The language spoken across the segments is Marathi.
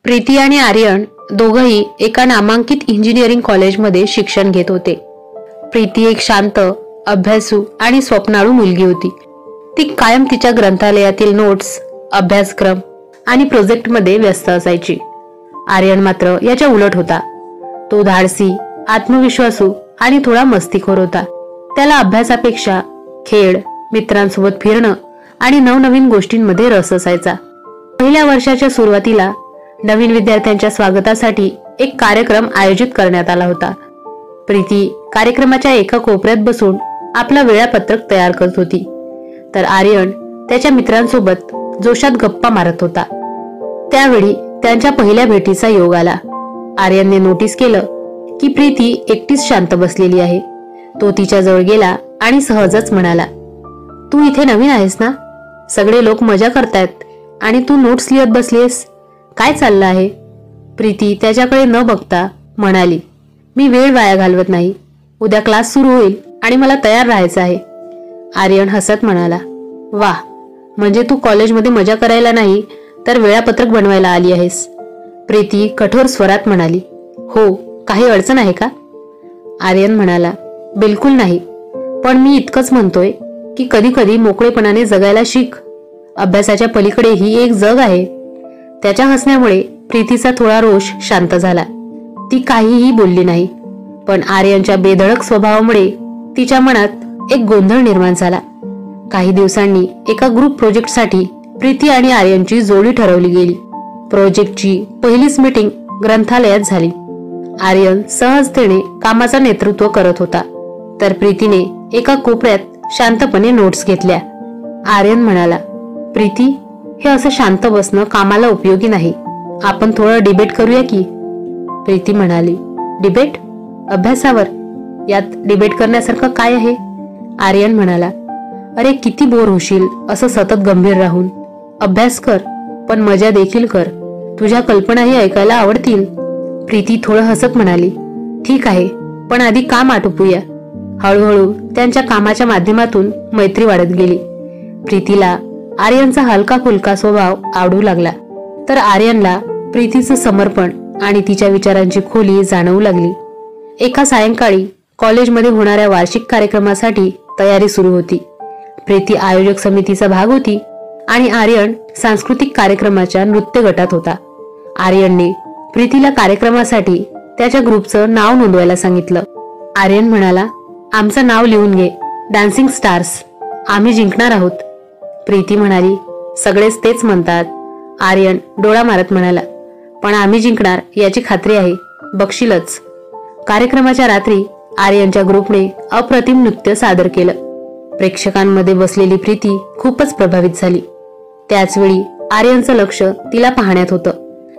प्रीती आणि आर्यन दोघंही एका नामांकित इंजिनिअरिंग कॉलेजमध्ये शिक्षण घेत होते. प्रीती एक शांत, अभ्यासू आणि स्वप्नाळू मुलगी होती. ती कायम तिच्या ग्रंथालयातील नोट्स, अभ्यासक्रम आणि प्रोजेक्टमध्ये व्यस्त असायची. आर्यन मात्र याच्या उलट होता. तो धाडसी, आत्मविश्वासू आणि थोडा मस्तीखोर होता. त्याला अभ्यासापेक्षा खेळ, मित्रांसोबत फिरणं आणि नवनवीन गोष्टींमध्ये रस असायचा. पहिल्या वर्षाच्या सुरुवातीला नवीन विद्यार्थ्यांच्या स्वागतासाठी एक कार्यक्रम आयोजित करण्यात आला होता. प्रीती कार्यक्रमाच्या एका कोपऱ्यात बसून आपलं वेळापत्रक तयार करत होती, तर आर्यन त्याच्या मित्रांसोबत जोशात गप्पा मारत होता. त्यावेळी त्यांच्या पहिल्या भेटीचा योग आला. आर्यनने नोटीस केलं की प्रीती एकटीच शांत बसलेली आहे. तो तिच्या जवळ गेला आणि सहजच म्हणाला, "तू इथे नवीन आहेस ना? सगळे लोक मजा करतायत आणि तू नोट्स लिहत बसलीस. काय चाललं आहे?" प्रीती त्याच्याकडे न बघता म्हणाली, "मी वेळ वाया घालवत नाही. उद्या क्लास सुरू होईल आणि मला तयार राहायचं आहे." आर्यन हसत म्हणाला, "वाह, म्हणजे तू कॉलेजमध्ये मजा करायला नाही तर वेळापत्रक बनवायला आली आहेस." प्रीती कठोर स्वरात म्हणाली, "हो, काही अडचण आहे का?" आर्यन म्हणाला, "बिलकुल नाही, पण मी इतकंच म्हणतोय की कधी कधी मोकळेपणाने जगायला शिक. अभ्यासाच्या पलीकडे ही एक जग आहे." त्याच्या हसण्यामुळे प्रीतीचा थोडा रोष शांत झाला. ती काहीही बोलली नाही, पण आर्यनच्या बेधडक स्वभावामुळे तिच्या मनात एक गोंधळ निर्माण झाला. काही दिवसांनी एका ग्रुप प्रोजेक्टसाठी प्रीती आणि आर्यनची जोडी ठरवली गेली. प्रोजेक्टची पहिलीच मीटिंग ग्रंथालयात झाली. आर्यन सहजतेने कामाचं नेतृत्व करत होता, तर प्रीतीने एका कोपऱ्यात शांतपणे नोट्स घेतल्या. आर्यन म्हणाला, "प्रीती, हे असं शांत बसणं कामाला उपयोगी नाही. आपण थोडं डिबेट करूया की?" प्रीती म्हणाली, "डिबेट? अभ्यासावर? यात डिबेट करण्यासारखं काय आहे?" आर्यन म्हणाला, "अरे, किती बोर होशील असं सतत गंभीर राहून. अभ्यास कर, पण मजा देखील कर. तुझ्या कल्पनाही ऐकायला आवडतील." प्रीती थोडं हसत म्हणाली, "ठीक आहे, पण आधी काम आटोपूया." हळूहळू त्यांच्या कामाच्या माध्यमातून मैत्री वाढत गेली. प्रीतीला आर्यनचा हलका फुलका स्वभाव आवडू लागला, तर आर्यनला प्रीतीचं समर्पण आणि तिच्या विचारांची खोली जाणवू लागली. एका सायंकाळी कॉलेजमध्ये होणाऱ्या वार्षिक कार्यक्रमासाठी तयारी सुरू होती. प्रीती आयोजक समितीचा भाग होती आणि आर्यन सांस्कृतिक कार्यक्रमाच्या नृत्य गटात होता. आर्यनने प्रीतीला कार्यक्रमासाठी त्याच्या ग्रुपचं नाव नोंदवायला सांगितलं. आर्यन म्हणाला, "आमचं नाव लिहून घे, डान्सिंग स्टार्स. आम्ही जिंकणार आहोत." प्रीती म्हणाली, "सगळेच तेच म्हणतात." आर्यन डोळा मारत म्हणाला, "पण आम्ही जिंकणार याची खात्री आहे, बघशीलच." कार्यक्रमाच्या रात्री आर्यनच्या ग्रुपने अप्रतिम नृत्य सादर केलं. प्रेक्षकांमध्ये बसलेली प्रीती खूपच प्रभावित झाली. त्याचवेळी आर्यनचं लक्ष तिला पाहण्यात होतं.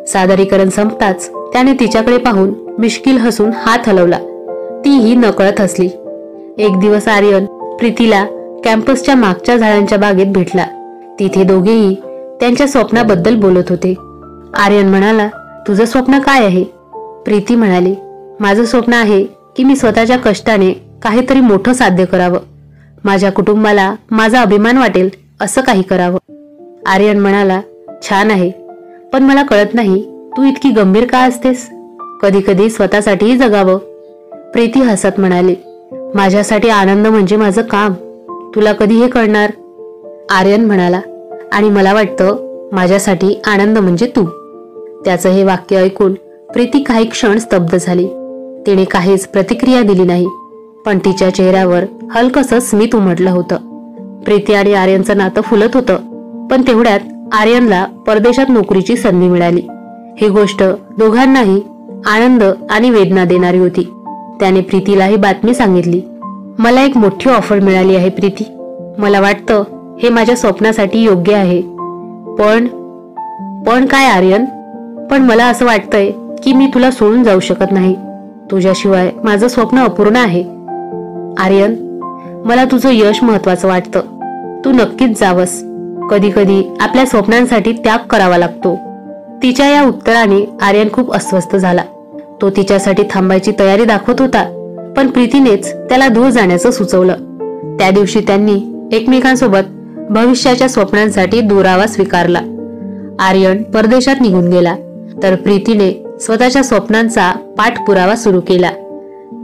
सादरीकरण संपताच त्याने तिच्याकडे पाहून मिश्किल हसून हात हलवला. तीही नकळत हसली. एक दिवस आर्यन प्रीतीला कॅम्पसच्या मागच्या झाडांच्या बागेत भेटला. तिथे दोघेही त्यांच्या स्वप्नाबद्दल बोलत होते. आर्यन म्हणाला, "तुझं स्वप्न काय आहे?" प्रीती म्हणाली, "माझं स्वप्न आहे की मी स्वतःच्या कष्टाने काहीतरी मोठं साध्य करावं. माझ्या कुटुंबाला माझा अभिमान वाटेल असं काही करावं." आर्यन म्हणाला, "छान आहे, पण मला कळत नाही तू इतकी गंभीर का असतेस? कधी कधी स्वतःसाठीही जगावं." प्रीती हसत म्हणाली, "माझ्यासाठी आनंद म्हणजे माझं काम. तुला कधी हे कळणार?" आर्यन म्हणाला, "आणि मला वाटतं माझ्यासाठी आनंद म्हणजे तू." त्याचं हे वाक्य ऐकून प्रीती काही क्षण स्तब्ध झाली. तिने काहीच प्रतिक्रिया दिली नाही, पण तिच्या चेहऱ्यावर हलकसं स्मित उमटलं होतं. प्रीती आणि आर्यनचं नातं फुलत होतं, पण तेवढ्यात आर्यनला परदेशात नोकरीची संधी मिळाली. ही गोष्ट दोघांनाही आनंद आणि वेदना देणारी होती. त्याने प्रीतीला ही बातमी सांगितली, "मला एक मोठी ऑफर मिळाली आहे प्रीती. मला वाटतं हे माझ्या स्वप्नासाठी योग्य आहे." पण काय आर्यन?" "पण मला असं वाटतंय की मी तुला सोडून जाऊ शकत नाही. तुझ्याशिवाय माझं स्वप्न अपूर्ण आहे." "आर्यन, मला तुझं यश महत्वाचं वाटतं. तू नक्कीच जावंस. कधी कधी आपल्या स्वप्नांसाठी त्याग करावा लागतो." तिच्या या उत्तराने आर्यन खूप अस्वस्थ झाला. तो तिच्यासाठी थांबायची तयारी दाखवत होता, पण प्रीतीनेच त्याला दूर जाण्याचं सुचवलं. त्या दिवशी त्यांनी एकमेकांसोबत भविष्याच्या स्वप्नांसाठी दुरावा स्वीकारला. आर्यन परदेशात निघून गेला तर प्रीतीने स्वतःच्या स्वप्नांचा पाठपुरावा सुरू केला.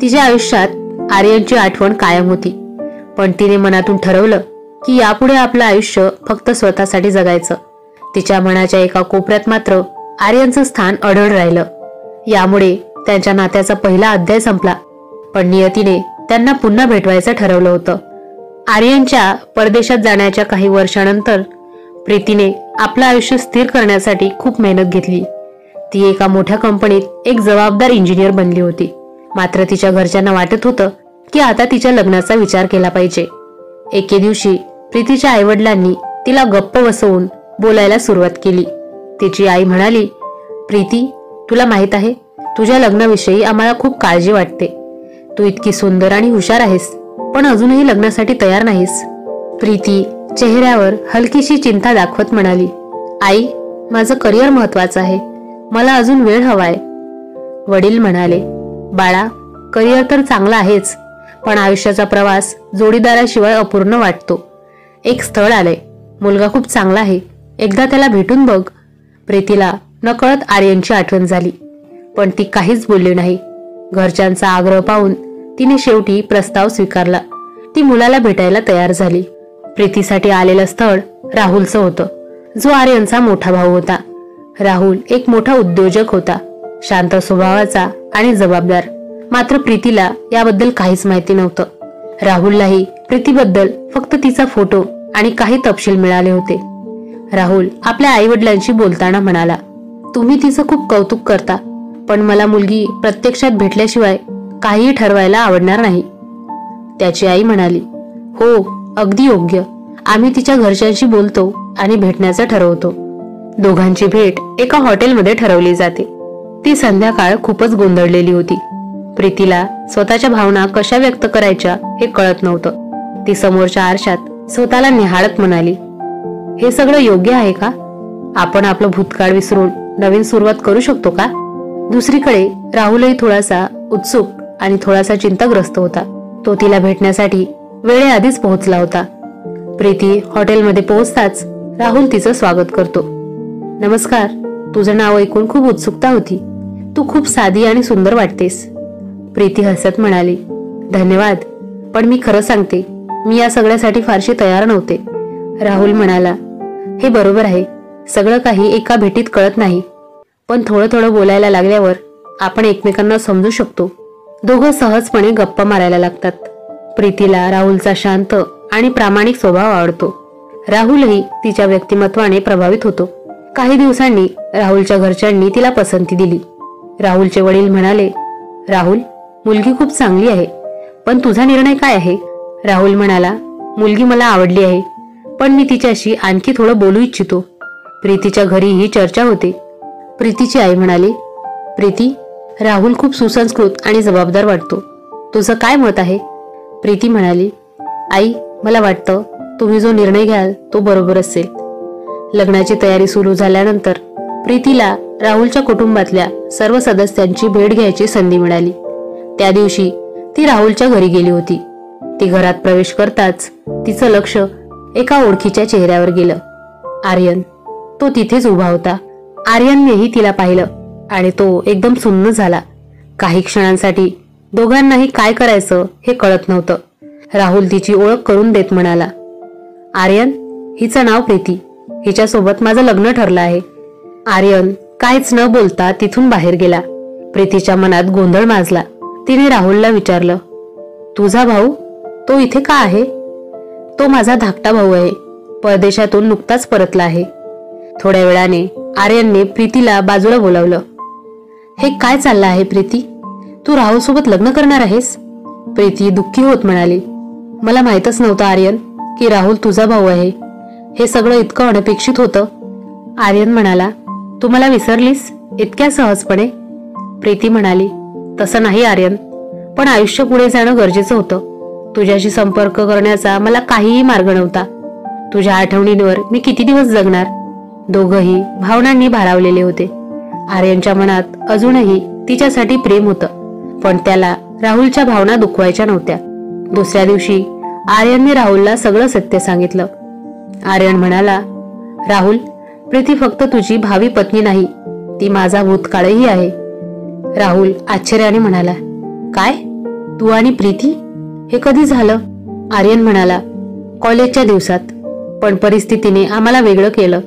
तिच्या आयुष्यात आर्यनची आठवण कायम होती, पण तिने मनातून ठरवलं की यापुढे आपलं आयुष्य फक्त स्वतःसाठी जगायचं. तिच्या मनाच्या एका कोपऱ्यात मात्र आर्यनचं स्थान अढळ राहिलं. यामुळे त्यांच्या नात्याचा पहिला अध्याय संपला, पण नियतीने त्यांना पुन्हा भेटवायचं ठरवलं होतं. आर्यनच्या परदेशात जाण्याच्या काही वर्षानंतर प्रीतीने आपलं आयुष्य स्थिर करण्यासाठी खूप मेहनत घेतली. ती एका मोठ्या कंपनीत एक जबाबदार इंजिनियर बनली होती. मात्र तिच्या घरच्यांना वाटत होतं की आता तिच्या लग्नाचा विचार केला पाहिजे. एके दिवशी प्रीतीच्या आईवडिलांनी तिला गप्प बसवून बोलायला सुरुवात केली. तिची आई म्हणाली, प्रीती, तुला माहित आहे, तुझ्या लग्नाविषयी आम्हाला खूप काळजी वाटते. तू इतकी सुंदर आणि हुशार आहेस, पण अजूनही लग्नासाठी तयार नाहीस. प्रीती चेहऱ्यावर हलकीशी चिंता दाखवत म्हणाली, आई, माझं करिअर महत्वाचं आहे, मला अजून वेळ हवाय. वडील म्हणाले, बाळा, करिअर तर चांगला आहेच, पण आयुष्याचा प्रवास जोडीदाराशिवाय अपूर्ण वाटतो. एक स्थळ आलंय, मुलगा खूप चांगला आहे, एकदा त्याला भेटून बघ. प्रीतीला नकळत आर्यनची आठवण झाली, पण ती काहीच बोलली नाही. घरच्यांचा आग्रह पाहून तिने शेवटी प्रस्ताव स्वीकारला. ती मुलाला भेटायला तयार झाली. प्रीतीसाठी आलेलं स्थळ राहुलचं होतं, जो आर्यनचा मोठा भाऊ होता. राहुल एक मोठा उद्योजक होता, शांत स्वभावाचा आणि जबाबदार. मात्र प्रीतीला याबद्दल काहीच माहिती नव्हतं. राहुललाही प्रीतीबद्दल फक्त तिचा फोटो आणि काही तपशील मिळाले होते. राहुल आपल्या आईवडिलांशी बोलताना म्हणाला, तुम्ही तिचं खूप कौतुक करता, पण मला मुलगी प्रत्यक्षात भेटल्याशिवाय काहीही ठरवायला आवडणार नाही. त्याची आई म्हणाली, हो, अगदी योग्य. आम्ही तिच्या घरच्यांशी बोलतो आणि भेटण्याचं ठरवतो. दोघांची भेट एका हॉटेलमध्ये ठरवली जाते. ती संध्याकाळ खूपच गोंधळलेली होती. प्रीतीला स्वतःच्या भावना कशा व्यक्त करायच्या हे कळत नव्हतं. ती समोरच्या आरशात स्वतःला निहाळत म्हणाली, हे सगळं योग्य आहे का? आपण आपलं भूतकाळ विसरून नवीन सुरुवात करू शकतो का? दुसरीकडे राहुलही थोडासा उत्सुक आणि थोडासा चिंताग्रस्त होता. तो तिला भेटण्यासाठी वेळेआधीच पोहोचला होता. प्रीती हॉटेलमध्ये पोहोचताच राहुल तिचं स्वागत करतो. नमस्कार, तुझं नाव ऐकून खूप उत्सुकता होती. तू खूप साधी आणि सुंदर वाटतेस. प्रीती हसत म्हणाली, धन्यवाद, पण मी खरं सांगते, मी या सगळ्यासाठी फारशी तयार नव्हते. राहुल म्हणाला, हे बरोबर आहे, सगळं काही एका भेटीत कळत नाही, पण थोडं थोडं बोलायला लागल्यावर आपण एकमेकांना समजू शकतो. दोघं सहजपणे गप्पा मारायला लागतात. प्रीतीला राहुलचा शांत आणि प्रामाणिक स्वभाव आवडतो. राहुलही तिच्या व्यक्तिमत्वाने प्रभावित होतो. काही दिवसांनी राहुलच्या घरच्यांनी तिला पसंती दिली. राहुलचे वडील म्हणाले, राहुल, मुलगी खूप चांगली आहे, पण तुझा निर्णय काय आहे? राहुल म्हणाला, मुलगी मला आवडली आहे, पण मी तिच्याशी आणखी थोडं बोलू इच्छितो. प्रीतीच्या घरी ही चर्चा होते. प्रीतीची आई म्हणाली, प्रीती, राहुल खूप सुसंस्कृत आणि जबाबदार वाटतो. तुझं काय मत आहे? प्रीती म्हणाली, आई, मला वाटतं तुम्ही जो निर्णय घ्याल तो बरोबर असेल. लग्नाची तयारी सुरू झाल्यानंतर प्रीतीला राहुलच्या कुटुंबातल्या सर्व सदस्यांची भेट घ्यायची संधी मिळाली. त्या दिवशी ती राहुलच्या घरी गेली होती. ती घरात प्रवेश करताच तिचं लक्ष एका ओळखीच्या चेहऱ्यावर गेलं. आर्यन. तो तिथेच उभा होता. आर्यननेही तिला पाहिलं आणि तो एकदम सुन्न झाला. काही क्षणांसाठी दोघांनाही काय करायचं हे कळत नव्हतं. राहुल तिची ओळख करून देत म्हणाला, आर्यन, हिचं नाव प्रीती, हिच्यासोबत माझं लग्न ठरलं आहे. आर्यन काहीच न बोलता तिथून बाहेर गेला. प्रीतीच्या मनात गोंधळ माजला. तिने राहुलला विचारलं, तुझा भाऊ तो इथे का आहे? तो माझा धाकटा भाऊ आहे, परदेशातून नुकताच परतला आहे. थोड्या वेळाने आर्यनने प्रीतीला बाजूला बोलावलं. हे काय चाललं आहे प्रीती? तू राहुल सोबत लग्न करणार आहेस? प्रीती दुःखी होत म्हणाली, मला माहीतच नव्हतं आर्यन की राहुल तुझा भाऊ आहे. हे सगळं इतकं अनपेक्षित होतं. आर्यन म्हणाला, तू मला विसरलीस इतक्या सहजपणे? प्रीती म्हणाली, तसं नाही आर्यन, पण आयुष्य पुढे जाणं गरजेचं होतं. तुझ्याशी संपर्क करण्याचा मला काहीही मार्ग नव्हता. तुझ्या आठवणींवर मी किती दिवस जगणार? दोघंही भावनांनी भारावलेले होते. आर्यनच्या मनात अजूनही तिच्यासाठी प्रेम होतं, पण त्याला राहुलच्या भावना दुखवायच्या नव्हत्या. दुसऱ्या दिवशी आर्यनने राहुलला सगळं सत्य सांगितलं. आर्यन म्हणाला, राहुल, प्रीती फक्त तुझी भावी पत्नी नाही, ती माझा भूतकाळही आहे. राहुल आश्चर्याने म्हणाला, काय? तू आणि प्रीती? हे कधी झालं? आर्यन म्हणाला, कॉलेजच्या दिवसात, पण परिस्थितीने आम्हाला वेगळं केलं.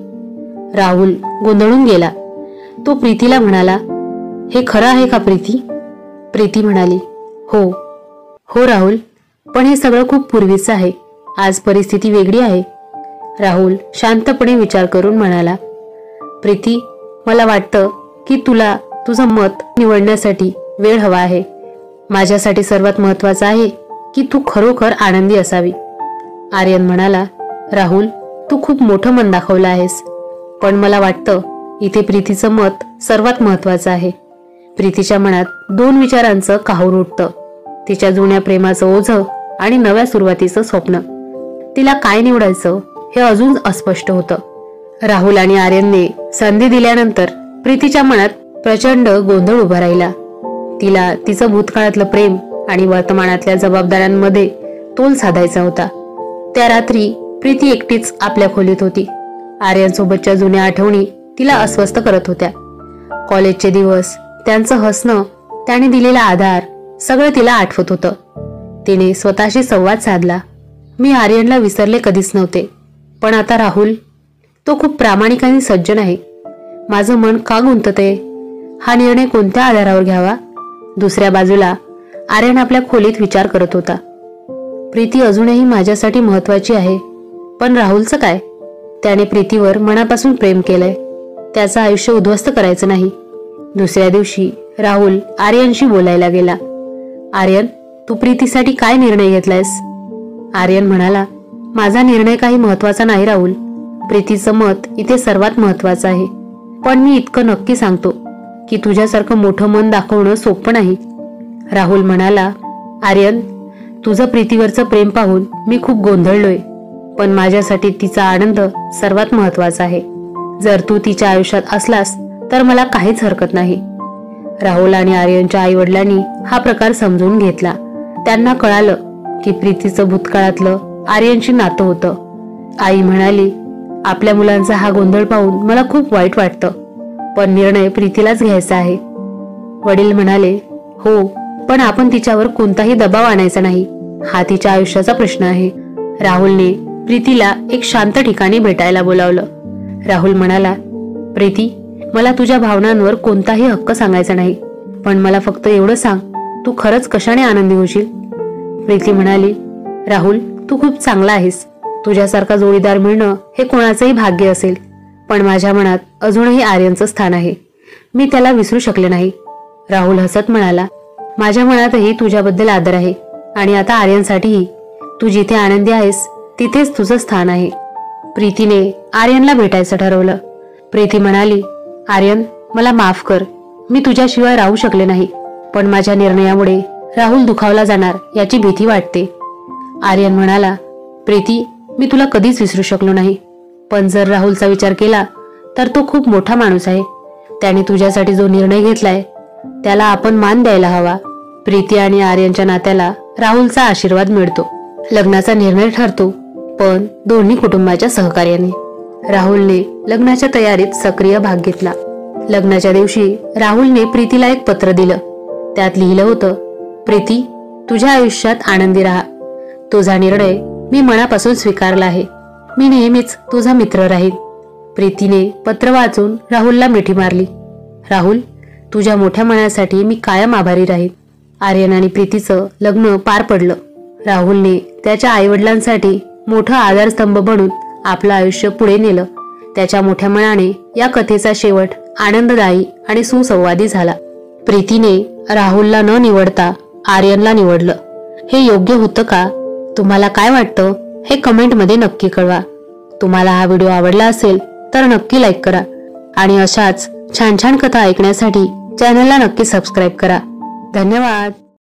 राहुल गोंधळून गेला. तो प्रीतीला म्हणाला, हे खरं आहे का प्रीती? प्रीती म्हणाली, हो राहुल, पण हे सगळं खूप पूर्वीचं आहे. आज परिस्थिती वेगळी आहे. राहुल शांतपणे विचार करून म्हणाला, प्रीती, मला वाटतं की तुला तुझं मत निवडण्यासाठी वेळ हवा आहे. माझ्यासाठी सर्वात महत्वाचं आहे की तू खरोखर आनंदी असावी. आर्यन म्हणाला, राहुल, तू खूप मोठं मन दाखवलं आहेस, पण मला वाटतं इथे प्रीतीचं मत सर्वात महत्वाचं आहे. प्रीतीच्या मनात दोन विचारांचं काहूर उठतं. तिच्या जुन्या प्रेमाचं ओझं आणि नव्या सुरुवातीचं स्वप्न. तिला काय निवडायचं हे अजून अस्पष्ट होतं. राहुल आणि आर्यनने संधी दिल्यानंतर प्रीतीच्या मनात प्रचंड गोंधळ उभा राहिला. तिला तिचं भूतकाळातलं प्रेम आणि वर्तमानातल्या जबाबदाऱ्यांमध्ये तोल साधायचा होता. त्या रात्री प्रीती एकटीच आपल्या खोलीत होती. आर्यन सोबतच्या जुन्या आठवणी तिला अस्वस्थ करत होत्या. कॉलेजचे दिवस, त्यांचं हसणं, त्याने दिलेला आधार, सगळं तिला आठवत होतं. तिने स्वतःशी संवाद साधला, मी आर्यनला विसरले कधीच नव्हते, पण आता राहुल, तो खूप प्रामाणिक आणि सज्जन आहे. माझं मन का गुंतते? हा निर्णय कोणत्या आधारावर घ्यावा? दुसऱ्या बाजूला आर्यन आपल्या खोलीत विचार करत होता, प्रीती अजूनही माझ्यासाठी महत्वाची आहे, पण राहुलचं काय? त्याने प्रीतीवर मनापासून प्रेम केलंय. त्याचं आयुष्य उद्ध्वस्त करायचं नाही. दुसऱ्या दिवशी राहुल आर्यनशी बोलायला गेला. आर्यन, तू प्रीतीसाठी काय निर्णय घेतलायस? आर्यन म्हणाला, माझा निर्णय काही महत्वाचा नाही राहुल. प्रीतीचं मत इथे सर्वात महत्वाचं आहे. पण मी इतकं नक्की सांगतो की तुझ्यासारखं मोठं मन दाखवणं सोपं नाही. राहुल म्हणाला, आर्यन, तुझं प्रीतीवरचं प्रेम पाहून मी खूप गोंधळलोय, पण माझ्यासाठी तिचा आनंद सर्वात महत्वाचा आहे. जर तू तिच्या आयुष्यात असलास तर मला काहीच हरकत नाही. राहुल आणि आर्यनच्या आई वडिलांनी हा प्रकार समजून घेतला. त्यांना कळालं की प्रीतीचं भूतकाळातलं आर्यनशी नातं होतं. आई म्हणाली, आपल्या मुलांचा हा गोंधळ पाहून मला खूप वाईट वाटतं, पण निर्णय प्रीतीलाच घ्यायचा आहे. वडील म्हणाले, हो, पण आपण तिच्यावर कोणताही दबाव आणायचा नाही. हा तिच्या आयुष्याचा प्रश्न आहे. राहुलने प्रीतीला एक शांत ठिकाणी भेटायला बोलावलं. राहुल म्हणाला, प्रीती, मला तुझ्या भावनांवर कोणताही हक्क सांगायचा नाही, पण मला फक्त एवढं सांग, तू खरंच कशाने आनंदी होशील? प्रीती म्हणाली, राहुल, तू खूप चांगला आहेस. तुझ्यासारखा जोडीदार मिळणं हे कोणाचंही भाग्य असेल, पण माझ्या मनात अजूनही आर्यनचं स्थान आहे. मी त्याला विसरू शकले नाही. राहुल हसत म्हणाला, माझ्या मनातही तुझ्याबद्दल आदर आहे, आणि आता आर्यनसाठीही. तू जिथे आनंदी आहेस तिथेच तुझं स्थान आहे. प्रीतीने आर्यनला भेटायचं ठरवलं. प्रीती म्हणाली, आर्यन, मला माफ कर. मी तुझ्याशिवाय राहू शकले नाही, पण माझ्या निर्णयामुळे राहुल दुखावला जाणार याची भीती वाटते. आर्यन म्हणाला, प्रीती, मी तुला कधीच विसरू शकलो नाही, पण जर राहुलचा विचार केला तर तो खूप मोठा माणूस आहे. त्याने तुझ्यासाठी जो निर्णय घेतलाय त्याला आपण मान द्यायला हवा. प्रीती आणि आर्यनच्या नात्याला राहुलचा आशीर्वाद मिळतो. लग्नाचा निर्णय ठरतो, पण दोन्ही कुटुंबाच्या सहकार्याने. राहुलने लग्नाच्या तयारीत सक्रिय भाग घेतला. लग्नाच्या दिवशी राहुलने प्रीतीला एक पत्र दिलं. त्यात लिहिलं होतं, प्रीती, तुझ्या आयुष्यात आनंदी राहा. तुझा निर्णय मी मनापासून स्वीकारला आहे. मी नेहमीच तुझा मित्र राहील. प्रीतीने पत्र वाचून राहुलला मिठी मारली. राहुल, तुझ्या मोठ्या मनासाठी मी कायम आभारी राहील. आर्यन आणि प्रीतीचं लग्न पार पडलं. राहुलने त्याच्या आईवडिलांसाठी मोठा आधारस्तंभ बनून आपलं आयुष्य पुढे नेलं. त्याच्या मोठ्या मनाने या कथेचा शेवट आनंददायी आणि सुसंवादी झाला. प्रीतीने राहुलला न निवडता आर्यनला निवडलं. हे योग्य होतं का? तुम्हाला काय वाटतं हे कमेंटमध्ये नक्की कळवा. तुम्हाला हा व्हिडिओ आवडला असेल तर नक्की लाईक करा, आणि अशाच छान छान कथा ऐकण्यासाठी चॅनलला नक्की सबस्क्राईब करा. धन्यवाद.